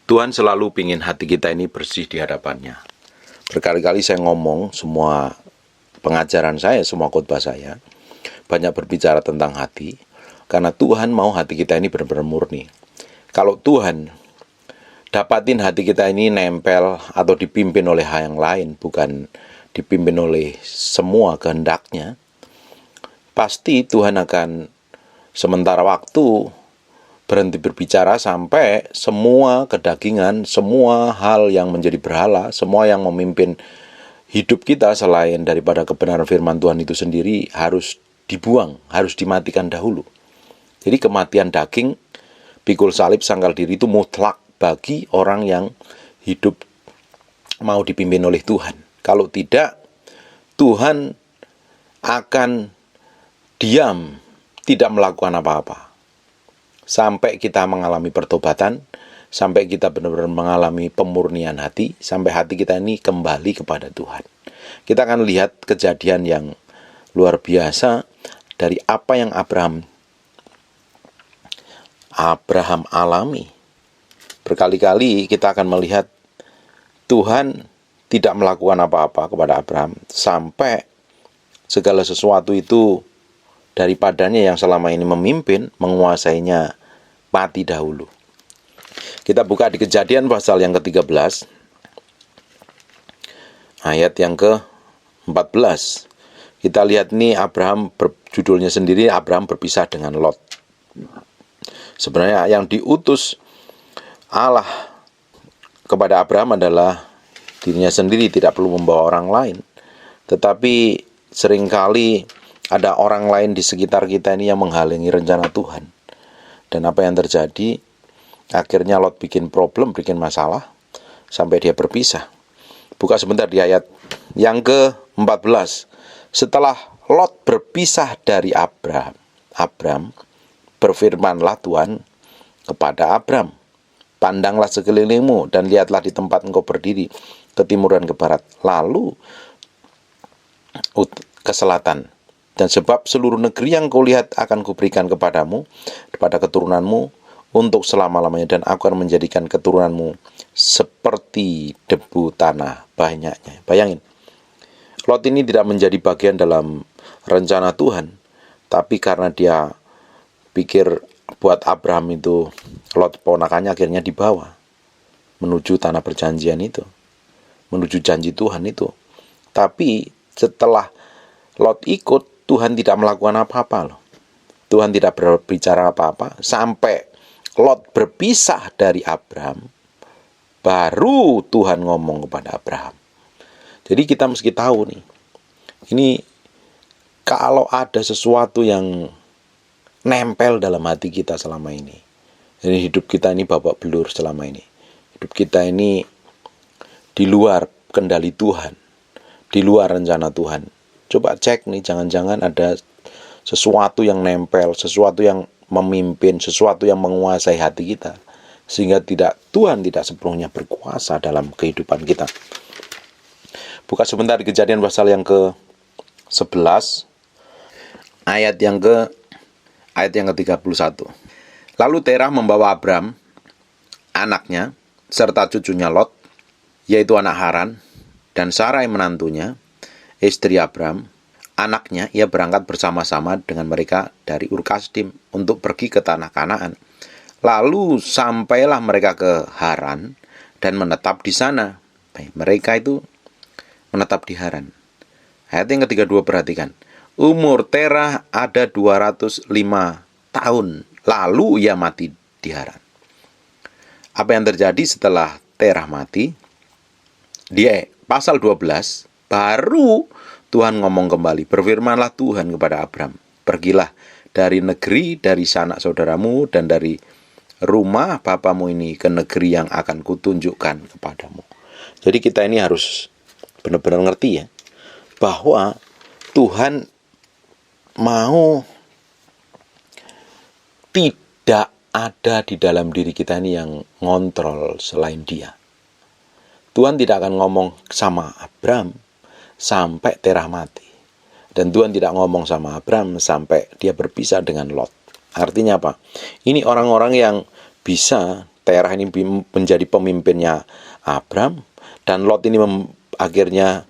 Tuhan selalu ingin hati kita ini bersih di hadapannya. Berkali-kali saya ngomong, semua pengajaran saya, semua khotbah saya, banyak berbicara tentang hati, karena Tuhan mau hati kita ini benar-benar murni. Kalau Tuhan dapatin hati kita ini nempel atau dipimpin oleh hal yang lain, bukan dipimpin oleh semua kehendaknya, pasti Tuhan akan sementara waktu berhenti berbicara sampai semua kedagingan, semua hal yang menjadi berhala, semua yang memimpin hidup kita selain daripada kebenaran firman Tuhan itu sendiri harus dibuang, harus dimatikan dahulu. Jadi kematian daging, pikul salib, sangkal diri itu mutlak bagi orang yang hidup mau dipimpin oleh Tuhan. Kalau tidak, Tuhan akan diam, tidak melakukan apa-apa. Sampai kita mengalami pertobatan, sampai kita benar-benar mengalami pemurnian hati, sampai hati kita ini kembali kepada Tuhan. Kita akan lihat kejadian yang luar biasa dari apa yang Abraham alami. Berkali-kali kita akan melihat Tuhan tidak melakukan apa-apa kepada Abraham, sampai segala sesuatu itu daripadanya yang selama ini memimpin, menguasainya, mati dahulu. Kita buka di Kejadian pasal yang ke-13, ayat yang ke-14. Kita lihat nih Abraham, judulnya sendiri, Abraham berpisah dengan Lot. Sebenarnya yang diutus Allah kepada Abraham adalah dirinya sendiri, tidak perlu membawa orang lain. Tetapi seringkali ada orang lain di sekitar kita ini yang menghalangi rencana Tuhan. Dan apa yang terjadi? Akhirnya Lot bikin problem, bikin masalah, sampai dia berpisah. Buka sebentar di ayat yang ke-14. Setelah Lot berpisah dari Abram, berfirmanlah Tuhan kepada Abram, pandanglah sekelilingmu dan lihatlah di tempat engkau berdiri, ke timur dan ke barat, lalu ke selatan. Dan sebab seluruh negeri yang kau lihat akan kuberikan kepadamu, kepada keturunanmu untuk selama-lamanya, dan aku akan menjadikan keturunanmu seperti debu tanah banyaknya. Bayangin, Lot ini tidak menjadi bagian dalam rencana Tuhan, tapi karena dia pikir buat Abraham itu Lot ponakannya, akhirnya dibawa menuju tanah perjanjian itu, menuju janji Tuhan itu. Tapi setelah Lot ikut, Tuhan tidak melakukan apa-apa loh. Tuhan tidak berbicara apa-apa sampai Lot berpisah dari Abraham, baru Tuhan ngomong kepada Abraham. Jadi kita mesti tahu nih, ini kalau ada sesuatu yang nempel dalam hati kita selama ini, jadi hidup kita ini babak belur selama ini, hidup kita ini di luar kendali Tuhan, di luar rencana Tuhan. Coba cek nih, jangan-jangan ada sesuatu yang nempel, sesuatu yang memimpin, sesuatu yang menguasai hati kita, sehingga Tuhan tidak sepenuhnya berkuasa dalam kehidupan kita. Buka sebentar di Kejadian pasal yang ke-11, ayat yang ke-31. Lalu Terah membawa Abram, anaknya, serta cucunya Lot, yaitu anak Haran, dan Sarai menantunya, istri Abram, anaknya. Ia berangkat bersama-sama dengan mereka dari Ur-Kasdim untuk pergi ke tanah Kanaan. Lalu sampailah mereka ke Haran dan menetap di sana. Mereka itu menetap di Haran. Ayat yang ke-32, perhatikan. Umur Terah ada 205 tahun. Lalu ia mati di Haran. Apa yang terjadi setelah Terah mati? Pasal 12, baru Tuhan ngomong kembali. Berfirmanlah Tuhan kepada Abram, pergilah dari negeri, dari sanak saudaramu, dan dari rumah bapamu ini ke negeri yang akan kutunjukkan kepadamu. Jadi kita ini harus benar-benar ngerti ya, bahwa Tuhan mau tidak ada di dalam diri kita ini yang ngontrol selain Dia. Tuhan tidak akan ngomong sama Abram sampai Terah mati. Dan Tuhan tidak ngomong sama Abram sampai dia berpisah dengan Lot. Artinya apa? Ini orang-orang yang bisa Terah ini menjadi pemimpinnya Abram, dan Lot ini akhirnya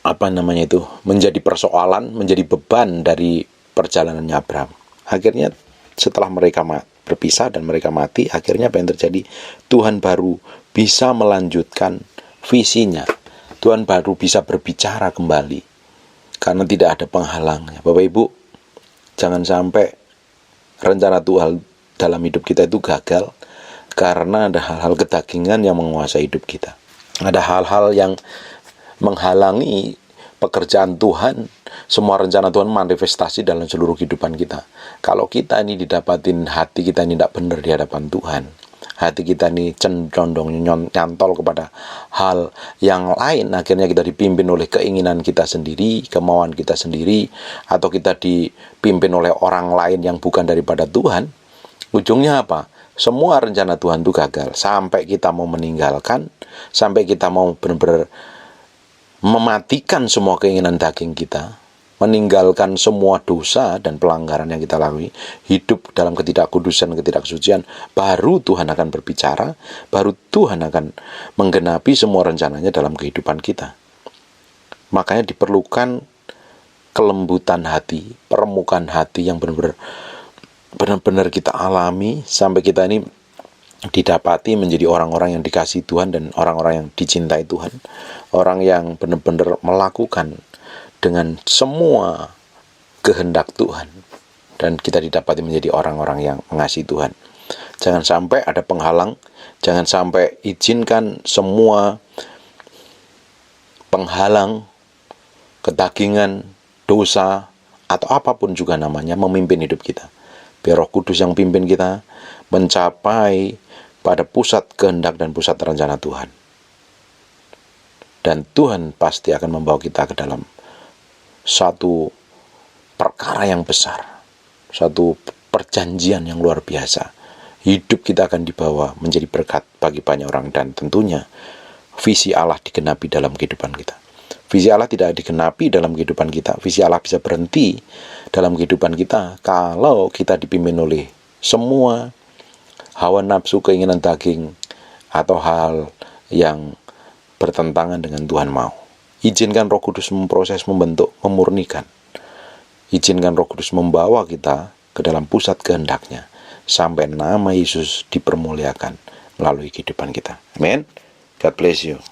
menjadi persoalan, menjadi beban dari perjalanannya Abram. Akhirnya setelah mereka berpisah dan mereka mati, akhirnya apa yang terjadi? Tuhan baru bisa melanjutkan visinya. Tuhan baru bisa berbicara kembali karena tidak ada penghalangnya. Bapak Ibu, jangan sampai rencana Tuhan dalam hidup kita itu gagal karena ada hal-hal kedagingan yang menguasai hidup kita. Ada hal-hal yang menghalangi pekerjaan Tuhan, semua rencana Tuhan manifestasi dalam seluruh kehidupan kita. Kalau kita ini didapatin hati kita ini tidak benar di hadapan Tuhan, hati kita ini condong nyantol kepada hal yang lain, akhirnya kita dipimpin oleh keinginan kita sendiri, kemauan kita sendiri, atau kita dipimpin oleh orang lain yang bukan daripada Tuhan. Ujungnya apa? Semua rencana Tuhan itu gagal, sampai kita mau meninggalkan, sampai kita mau benar-benar mematikan semua keinginan daging kita, meninggalkan semua dosa dan pelanggaran yang kita lalui, hidup dalam ketidakkudusan, ketidaksucian, baru Tuhan akan berbicara, baru Tuhan akan menggenapi semua rencananya dalam kehidupan kita. Makanya diperlukan kelembutan hati, peremukan hati yang benar-benar kita alami, sampai kita ini didapati menjadi orang-orang yang dikasihi Tuhan dan orang-orang yang dicintai Tuhan, orang yang benar-benar melakukan dengan semua kehendak Tuhan, dan kita didapati menjadi orang-orang yang mengasihi Tuhan. Jangan sampai ada penghalang, jangan sampai izinkan semua penghalang, kedagingan, dosa, atau apapun juga namanya memimpin hidup kita. Biar Roh Kudus yang pimpin kita mencapai pada pusat kehendak dan pusat rencana Tuhan. Dan Tuhan pasti akan membawa kita ke dalam satu perkara yang besar, satu perjanjian yang luar biasa. Hidup kita akan dibawa menjadi berkat bagi banyak orang, dan tentunya visi Allah digenapi dalam kehidupan kita. Visi Allah tidak digenapi dalam kehidupan kita, visi Allah bisa berhenti dalam kehidupan kita kalau kita dipimpin oleh semua hawa nafsu, keinginan daging, atau hal yang bertentangan dengan Tuhan mau. Izinkan Roh Kudus memproses, membentuk, memurnikan. Izinkan Roh Kudus membawa kita ke dalam pusat kehendaknya, sampai nama Yesus dipermuliakan melalui kehidupan kita. Amin. God bless you.